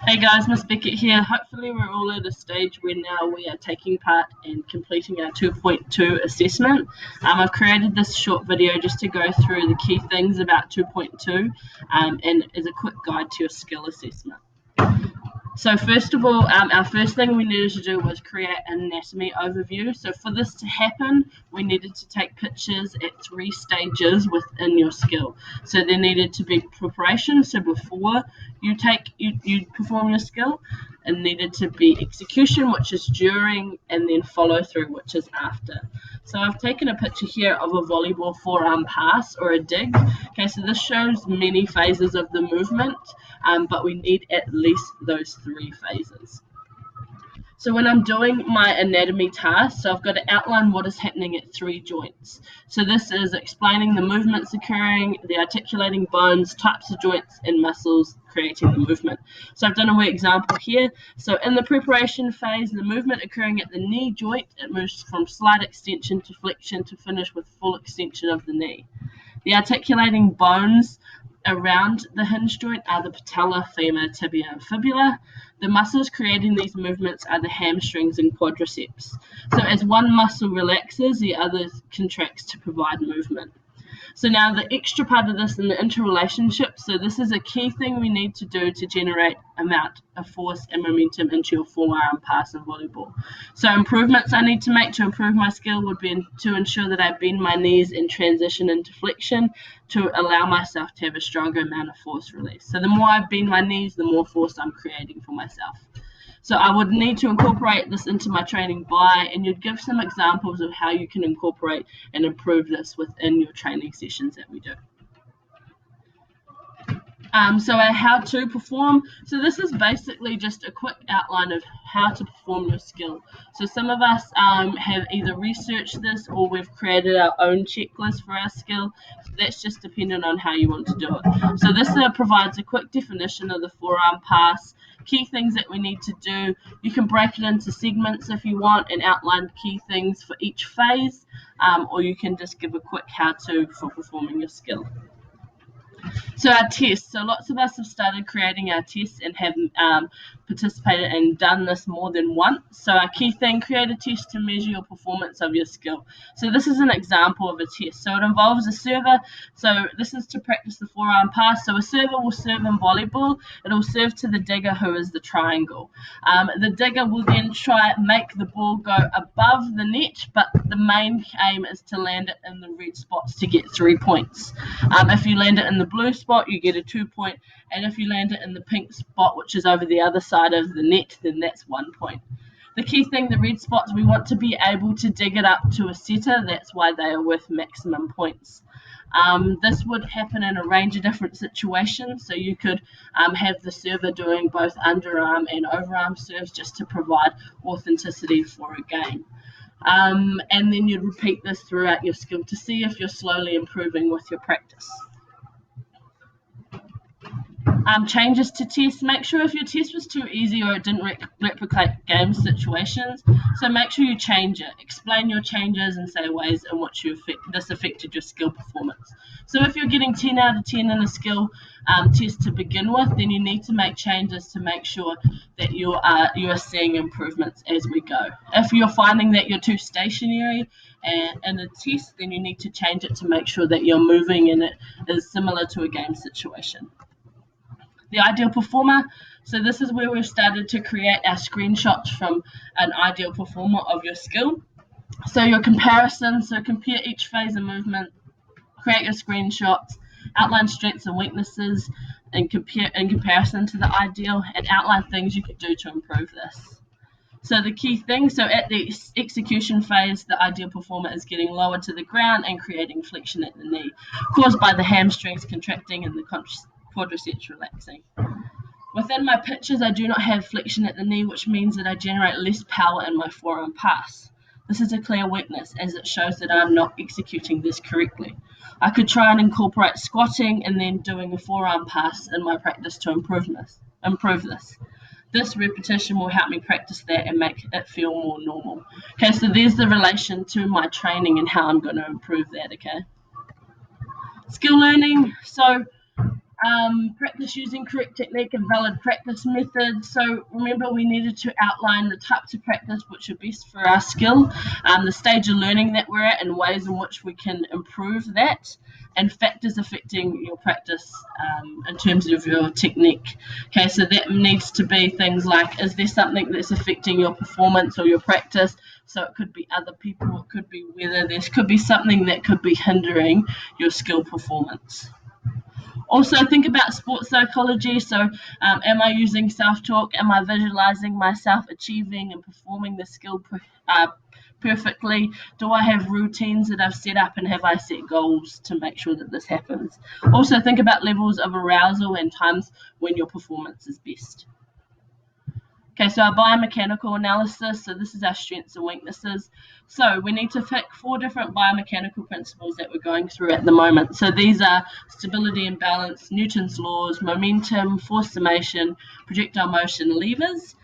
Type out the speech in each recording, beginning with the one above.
Hey guys, Miss Beckett here. Hopefully we're all at a stage where now we are taking part in completing our 2.2 assessment. I've created this short video just to go through the key things about 2.2 and as a quick guide to your skill assessment. So first of all, our first thing we needed to do was create an anatomy overview. So for this to happen, we needed to take pictures at 3 stages within your skill. So there needed to be preparation, so before you perform your skill, and needed to be execution, which is during, and then follow through, which is after. So I've taken a picture here of a volleyball forearm pass or a dig. Okay, so this shows many phases of the movement, but we need at least those 3 phases. So when I'm doing my anatomy task, so I've got to outline what is happening at 3 joints. So this is explaining the movements occurring, the articulating bones, types of joints and muscles creating the movement. So I've done a wee example here. So in the preparation phase, the movement occurring at the knee joint, it moves from slight extension to flexion to finish with full extension of the knee. The articulating bones around the hinge joint are the patella, femur, tibia, and fibula. The muscles creating these movements are the hamstrings and quadriceps. So as one muscle relaxes, the other contracts to provide movement. So now the extra part of this and the interrelationship, so this is a key thing we need to do to generate amount of force and momentum into your forearm pass in volleyball. So improvements I need to make to improve my skill would be to ensure that I bend my knees and transition into flexion to allow myself to have a stronger amount of force release. So the more I bend my knees, the more force I'm creating for myself. So I would need to incorporate this into my training and you'd give some examples of how you can incorporate and improve this within your training sessions that we do. So our how to perform. So this is basically just a quick outline of how to perform your skill. So some of us have either researched this or we've created our own checklist for our skill. So that's just dependent on how you want to do it. So this provides a quick definition of the forearm pass, key things that we need to do. You can break it into segments if you want and outline key things for each phase, or you can just give a quick how-to for performing your skill. So our tests. So lots of us have started creating our tests and have participated and done this more than once. So our key thing, create a test to measure your performance of your skill. So this is an example of a test. So it involves a server. So this is to practice the forearm pass. So a server will serve in volleyball. It will serve to the digger, who is the triangle. The digger will then make the ball go above the net, but the main aim is to land it in the red spots to get 3 points. If you land it in the blue spot, you get a 2 point, and if you land it in the pink spot, which is over the other side of the net, then that's 1 point. The key thing, the red spots, we want to be able to dig it up to a setter. That's why they are worth maximum points. This would happen in a range of different situations. So you could have the server doing both underarm and overarm serves just to provide authenticity for a game. And then you'd repeat this throughout your skill to see if you're slowly improving with your practice. Changes to tests. Make sure if your test was too easy or it didn't replicate game situations, so make sure you change it. Explain your changes and say ways in which this affected your skill performance. So if you're getting 10 out of 10 in a skill test to begin with, then you need to make changes to make sure that you are seeing improvements as we go. If you're finding that you're too stationary in a test, then you need to change it to make sure that you're moving and it is similar to a game situation. The ideal performer. So this is where we've started to create our screenshots from an ideal performer of your skill. So your comparison, so compare each phase of movement, create your screenshots, outline strengths and weaknesses, and compare in comparison to the ideal, and outline things you could do to improve this. So the key thing, so at the execution phase, the ideal performer is getting lower to the ground and creating flexion at the knee, caused by the hamstrings contracting and the quadriceps relaxing. Within my pictures, I do not have flexion at the knee, which means that I generate less power in my forearm pass. This is a clear weakness, as it shows that I'm not executing this correctly. I could try and incorporate squatting and then doing a forearm pass in my practice to improve this. This repetition will help me practice that and make it feel more normal. Okay, so there's the relation to my training and how I'm going to improve that, okay? Skill learning. So Practice using correct technique and valid practice methods. So remember, we needed to outline the types of practice which are best for our skill, the stage of learning that we're at, and ways in which we can improve that, and factors affecting your practice in terms of your technique. Okay, so that needs to be things like, is there something that's affecting your performance or your practice? So it could be other people, it could be weather, there could be something that could be hindering your skill performance. Also, think about sports psychology. So, am I using self-talk? Am I visualizing myself achieving and performing the skill perfectly? Do I have routines that I've set up, and have I set goals to make sure that this happens? Also, think about levels of arousal and times when your performance is best. Okay, so our biomechanical analysis, so this is our strengths and weaknesses. So we need to pick 4 different biomechanical principles that we're going through at the moment. So these are stability and balance, Newton's laws, momentum, force summation, projectile motion, levers.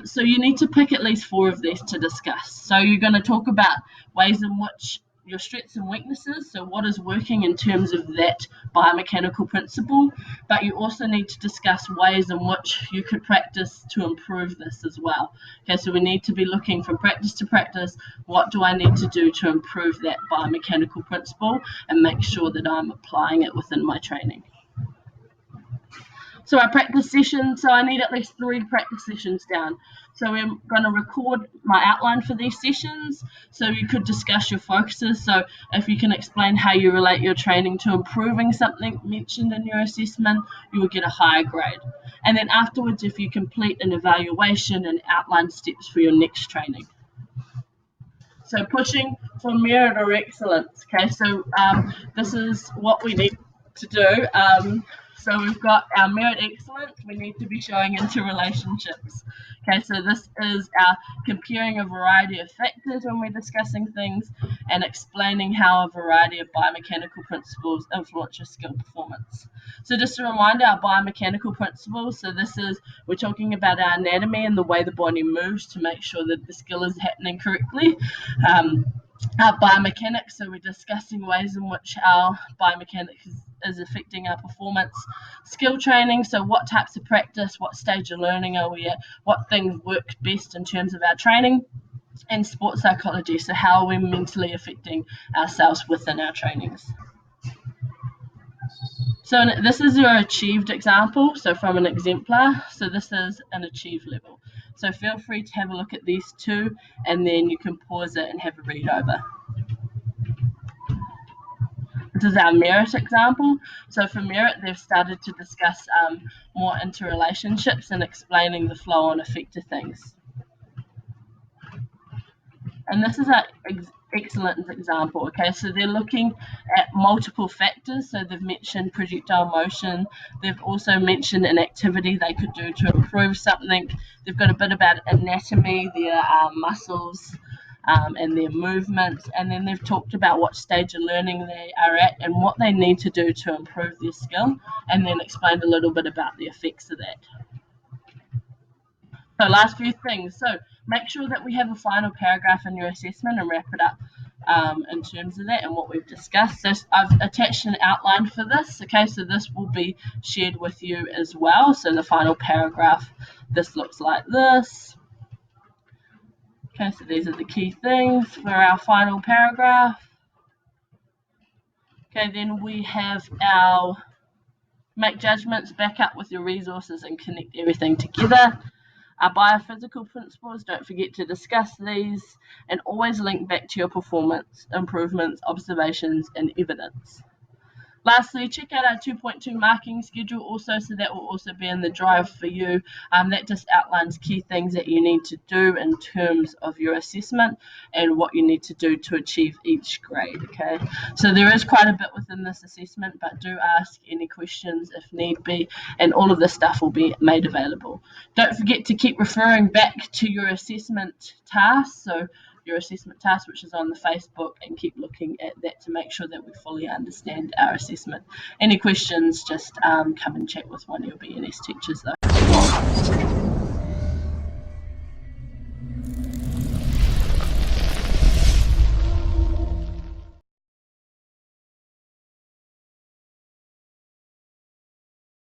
So you need to pick at least 4 of these to discuss. So you're going to talk about ways in which your strengths and weaknesses, so what is working in terms of that biomechanical principle, but you also need to discuss ways in which you could practice to improve this as well. Okay, so we need to be looking from practice to practice, what do I need to do to improve that biomechanical principle and make sure that I'm applying it within my training. So our practice session, so I need at least 3 practice sessions down. So we're going to record my outline for these sessions. So you could discuss your focuses. So if you can explain how you relate your training to improving something mentioned in your assessment, you will get a higher grade. And then afterwards, if you complete an evaluation and outline steps for your next training. So pushing for merit or excellence. Okay, so this is what we need to do. So we've got our merit excellence. We need to be showing interrelationships. Okay, so this is our comparing a variety of factors when we're discussing things and explaining how a variety of biomechanical principles influence your skill performance. So just a reminder, our biomechanical principles, so this is, we're talking about our anatomy and the way the body moves to make sure that the skill is happening correctly. Our biomechanics, so we're discussing ways in which our biomechanics is affecting our performance. Skill training, so what types of practice, what stage of learning are we at, what things work best in terms of our training. And sports psychology, so how are we mentally affecting ourselves within our trainings. So this is your achieved example, so from an exemplar, so this is an achieved level. So feel free to have a look at these 2 and then you can pause it and have a read over. This is our merit example. So for merit, they've started to discuss more interrelationships and explaining the flow and effect of things. And this is our excellent example. Okay, so they're looking at multiple factors. So they've mentioned projectile motion. They've also mentioned an activity they could do to improve something. They've got a bit about anatomy, their muscles, and their movements, and then they've talked about what stage of learning they are at and what they need to do to improve their skill, and then explained a little bit about the effects of that. So last few things. So make sure that we have a final paragraph in your assessment and wrap it up in terms of that and what we've discussed. So I've attached an outline for this. Okay, so this will be shared with you as well. So the final paragraph, this looks like this. Okay, so these are the key things for our final paragraph. Okay, then we have our make judgments, back up with your resources and connect everything together. Our biophysical principles, don't forget to discuss these and always link back to your performance improvements, observations and evidence. Lastly, check out our 2.2 marking schedule also, so that will also be in the drive for you. That just outlines key things that you need to do in terms of your assessment and what you need to do to achieve each grade, okay? So there is quite a bit within this assessment, but do ask any questions if need be, and all of this stuff will be made available. Don't forget to keep referring back to your assessment tasks, so your assessment task, which is on the Facebook, and keep looking at that to make sure that we fully understand our assessment. Any questions, just come and chat with one of your BNS teachers though.